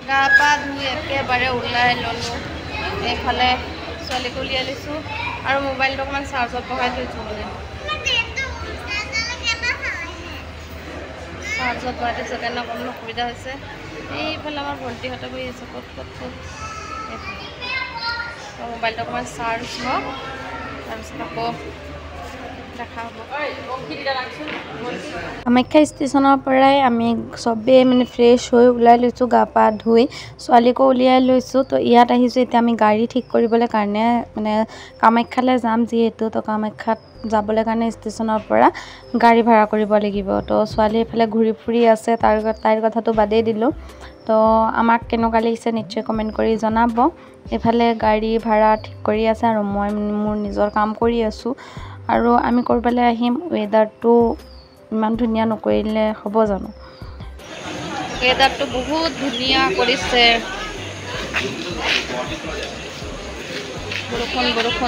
গা পা ধুই একেবাৰে ওলাই ল'লোঁ এইফালে ছোৱালীক উলিয়াই লৈছোঁ আৰু মোবাইলটো অকণমান চাৰ্জত বহাই থৈছোঁ মানে চাৰ্জত বহাই থৈছোঁ কাৰণে অকণমান অসুবিধা হৈছে এইফালে আমাৰ ভণ্টিহঁতে বহি আছে ক'ত মোবাইলটো অকণমান চাৰ্জ হওক তাৰপিছত আকৌ দেখা হ'ব কামাখ্যা ষ্টেচনৰ পৰাই আমি চবেই মানে ফ্ৰেছ হৈ ওলাই লৈছোঁ গা পা ধুই ছোৱালীকো উলিয়াই লৈছোঁ তো ইয়াত আহিছোঁ এতিয়া আমি গাড়ী ঠিক কৰিবলৈ কাৰণে মানে কামাখ্যালৈ যাম যিহেতু তো কামাখ্যাত যাবলৈ কাৰণে ষ্টেচনৰ পৰা গাড়ী ভাড়া কৰিব লাগিব তো ছোৱালী এইফালে ঘূৰি ফুৰি আছে তাইৰ কথাটো বাদেই দিলোঁ তো আমাক কেনেকুৱা লাগিছে নিশ্চয় কমেণ্ট কৰি জনাব এইফালে গাড়ী ভাড়া ঠিক কৰি আছে আৰু মই মোৰ নিজৰ কাম কৰি আছোঁ আৰু আমি ক'ৰবালৈ আহিম ৱেডাৰটো ইমান ধুনীয়া নকৰিলে হ'ব জানো ৱেডাৰটো বহুত ধুনীয়া কৰিছে বৰষুণ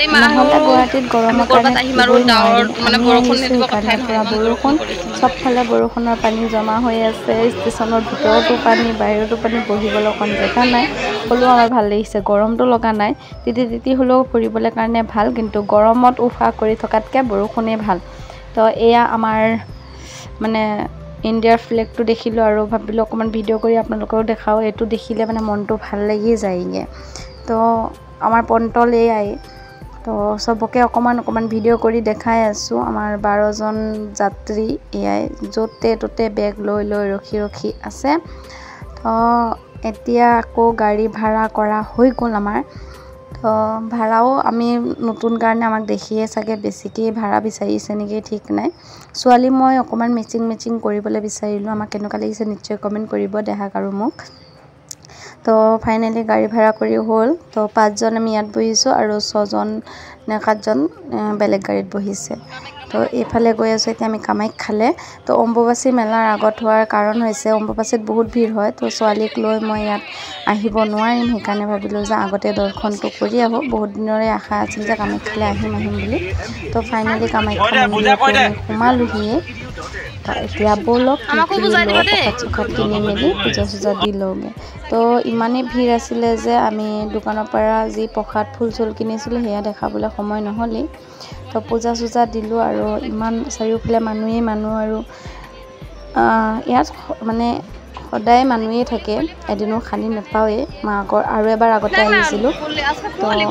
নহ'লে গুৱাহাটীত গৰমৰ কাৰণে থাকিবই নোৱাৰি আমি আহিছোঁ সেইকাৰণে পূৰা বৰষুণ চবফালে বৰষুণৰ পানী জমা হৈ আছে ষ্টেচনৰ ভিতৰতো পানী বাহিৰতো পানী বহিবলৈ অকণ জেগা নাই হ'লেও আমাৰ ভাল লাগিছে গৰমটো লগা নাই তিতি হ'লেও ফুৰিবলৈ কাৰণে ভাল কিন্তু গৰমত উশাহ কৰি থকাতকৈ বৰষুণেই ভাল তো এয়া আমাৰ মানে ইণ্ডিয়াৰ ফ্লেগটো দেখিলোঁ আৰু ভাবিলোঁ অকণমান ভিডিঅ' কৰি আপোনালোকেও দেখাওঁ এইটো দেখিলে মানে মনটো ভাল লাগি যায়গৈ তো আমাৰ পণ্টল এয়াই তো চবকে অকণমান ভিডিঅ' কৰি দেখাই আছোঁ আমাৰ 12জন যাত্ৰী এয়াই য'তে ত'তে বেগ লৈ ৰখি আছে তো এতিয়া আকৌ গাড়ী ভাড়া কৰা হৈ গ'ল আমাৰ তো ভাড়াও আমি নতুন কাৰণে আমাক দেখিয়ে চাগে বেছিকৈ ভাড়া বিচাৰিছে নেকি ঠিক নাই ছোৱালী মই অকণমান মেচিং কৰিবলৈ বিচাৰিলোঁ আমাক কেনেকুৱা লাগিছে নিশ্চয় কমেণ্ট কৰিব দেহাক আৰু মোক তো ফাইনেলি গাড়ী ভাড়া কৰি হ'ল তো 5জন আমি ইয়াত বহিছোঁ আৰু 6জন নে 7জন বেলেগ গাড়ীত বহিছে তো এইফালে গৈ আছোঁ এতিয়া আমি কামাখ্যালৈ তো অম্বুবাচী মেলাৰ আগত হোৱাৰ কাৰণ হৈছে অম্বুবাচীত বহুত ভিৰ হয় তো ছোৱালীক লৈ মই ইয়াত আহিব নোৱাৰিম সেইকাৰণে ভাবিলোঁ যে আগতে দৰ্শনটো কৰি আহোঁ বহুত দিনৰে আশা আছিল যে কামাখ্যালৈ আহিম বুলি তো ফাইনেলি কামাখ্যা মন্দিৰত সোমালোহিয়ে তো এতিয়া ব'লক প্ৰসাদ কিনি মেলি পূজা দি লওঁগৈ তো ইমানেই ভিৰ আছিলে যে আমি দোকানৰ পৰা যি প্ৰসাদ ফুল চুল কিনিছিলোঁ সেয়া দেখাবলৈ সময় নহ'লেই তো পূজা দিলোঁ আৰু ইমান চাৰিওফালে মানুহ আৰু ইয়াত মানে সদায় মানুহেই থাকে এদিনো খালী নাপাওঁৱেই মই আৰু এবাৰ আগতে আহিছিলোঁ তো আৰু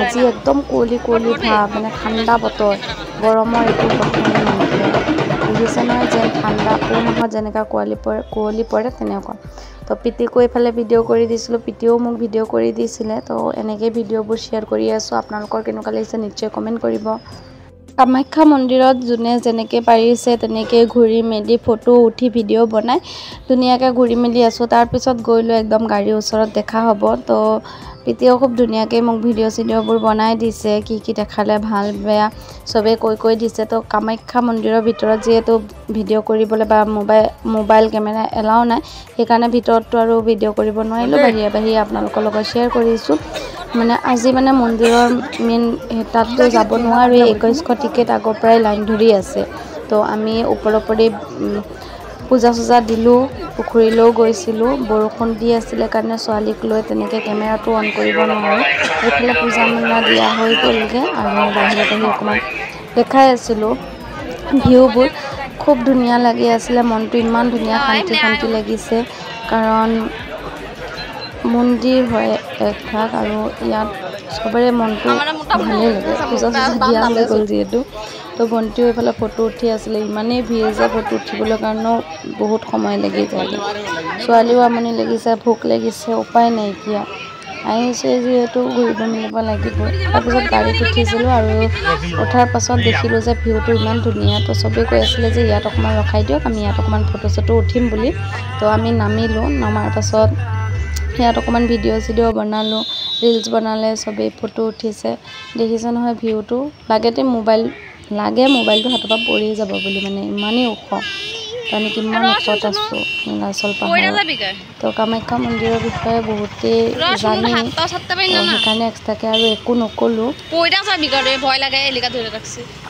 আজি একদম কুঁৱলী ভাৱ মানে ঠাণ্ডা বতৰ গৰমৰ একো কথাই নাইকিয়া দেখিছে নহয় যেন ঠাণ্ডা পুহ মাহত যেনেকুৱা কুঁৱলী পৰে তেনেকুৱা তো পিতিকো এইফালে ভিডিঅ' কৰি দিছিলোঁ পিতিও মোক ভিডিঅ' কৰি দিছিলে তো এনেকৈ ভিডিঅ'বোৰ শ্বেয়াৰ কৰি আছোঁ আপোনালোকৰ কেনেকুৱা লাগিছে নিশ্চয় কমেণ্ট কৰিব কামাখ্যা মন্দিৰত যোনে যেনেকৈ পাৰিছে তেনেকৈ ঘূৰি মেলি ফটো উঠি ভিডিঅ' বনাই ধুনীয়াকৈ ঘূৰি মেলি আছোঁ তাৰপিছত গৈ লৈ একদম গাড়ীৰ ওচৰত দেখা হ'ব তো পিতিও খুব ধুনীয়াকৈ মোক ভিডিঅ'বোৰ বনাই দিছে কি দেখালে ভাল বেয়া চবেই কৈ দিছে তো কামাখ্যা মন্দিৰৰ ভিতৰত যিহেতু ভিডিঅ' কৰিবলৈ বা মোবাইল কেমেৰা এলাও নাই সেইকাৰণে ভিতৰততো আৰু ভিডিঅ' কৰিব নোৱাৰিলোঁ বাহিৰে আপোনালোকৰ লগত শ্বেয়াৰ কৰিছোঁ মানে আজি মানে মন্দিৰৰ মেইন তাততো যাব নোৱাৰোঁ 2100 টিকেট আগৰ পৰাই লাইন ধৰি আছে তো আমি ওপৰি পূজা দিলোঁ পুখুৰীলৈও গৈছিলোঁ বৰষুণ দি আছিলে কাৰণে ছোৱালীক লৈ তেনেকৈ কেমেৰাটো অন কৰিব নোৱাৰোঁ এইফালে পূজা মেলা দিয়া হৈ গ'লগৈ আৰু বাহিৰত আহি অকণমান দেখাই আছিলোঁ ভিউবোৰ খুব ধুনীয়া লাগি আছিলে মনটো ইমান ধুনীয়া শান্তি লাগিছে কাৰণ মন্দিৰ হয় একভাগ আৰু ইয়াত চবৰে মনটো ভালেই লাগে পূজা দিয়া হৈ গ'ল যিহেতু তো ভণ্টিও এইফালে ফটো উঠি আছিলে ইমানেই ভিৰ যে ফটো উঠিবলৈ কাৰণেও বহুত সময় লাগি যায় ছোৱালীও আমনি লাগিছে ভোক লাগিছে উপায় নাইকিয়া আহিছে যিহেতু ঘূৰিব মেলিব লাগিব তাৰপিছত গাড়ীত উঠিছিলোঁ আৰু উঠাৰ পাছত দেখিলোঁ যে ভিউটো ইমান ধুনীয়া তো চবেই কৈ আছিলে যে ইয়াত অকণমান ৰখাই দিয়ক আমি ইয়াত অকণমান ফটো উঠিম বুলি তো আমি নামিলোঁ নমাৰ পাছত ইয়াত অকণমান ভিডিঅ' বনালোঁ ৰিলছ বনালে চবেই ফটো উঠিছে দেখিছে নহয় ভিউটো মোবাইলটো হাতৰ পৰা পৰি যাব বুলি মানে ইমানেই ওখ তো আমি কিমান ওপৰত আছোঁ নীলাচল পাহাৰত। তো কামাখ্যা মন্দিৰৰ বিষয়ে বহুতেই জানে, সেইকাৰণে এক্সট্ৰাকৈ আৰু একো নক'লোঁ।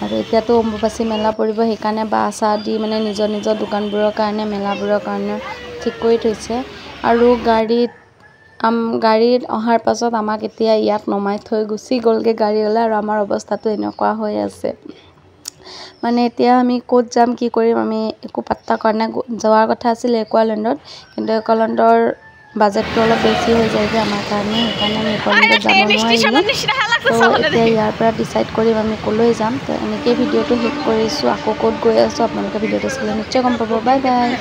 আৰু এতিয়াতো অম্বুবাচী মেলা পৰিব, সেইকাৰণে বাঁহ চাহ দি মানে নিজৰ নিজৰ দোকানবোৰৰ কাৰণে মেলাবোৰৰ কাৰণে ঠিক কৰি থৈছে। আৰু গাড়ীত অহাৰ পাছত আমাক এতিয়া ইয়াত নমাই থৈ গুচি গ'লগৈ গাড়ীৱালা, আৰু আমাৰ অৱস্থাটো এনেকুৱা হৈ আছে। মানে এতিয়া আমি ক'ত যাম কি কৰিম আমি একো পাত্তা কৰা নাই। যোৱাৰ কথা আছিলে একুৱালেণ্ডত, কিন্তু একুৱালেণ্ডৰ বাজেটটো অলপ বেছি হৈ যায় যে আমাৰ কাৰণে, সেইকাৰণে আমি একুৱালেণ্ডত যাব নোৱাৰিলোঁ। তো এতিয়া ইয়াৰ পৰা ডিচাইড কৰিম আমি ক'লৈ যাম। তো এনেকৈ ভিডিঅ'টো শেষ কৰিছোঁ। আকৌ ক'ত গৈ আছোঁ আপোনালোকে ভিডিঅ'টো চালে নিশ্চয় গম পাব। Bye bye.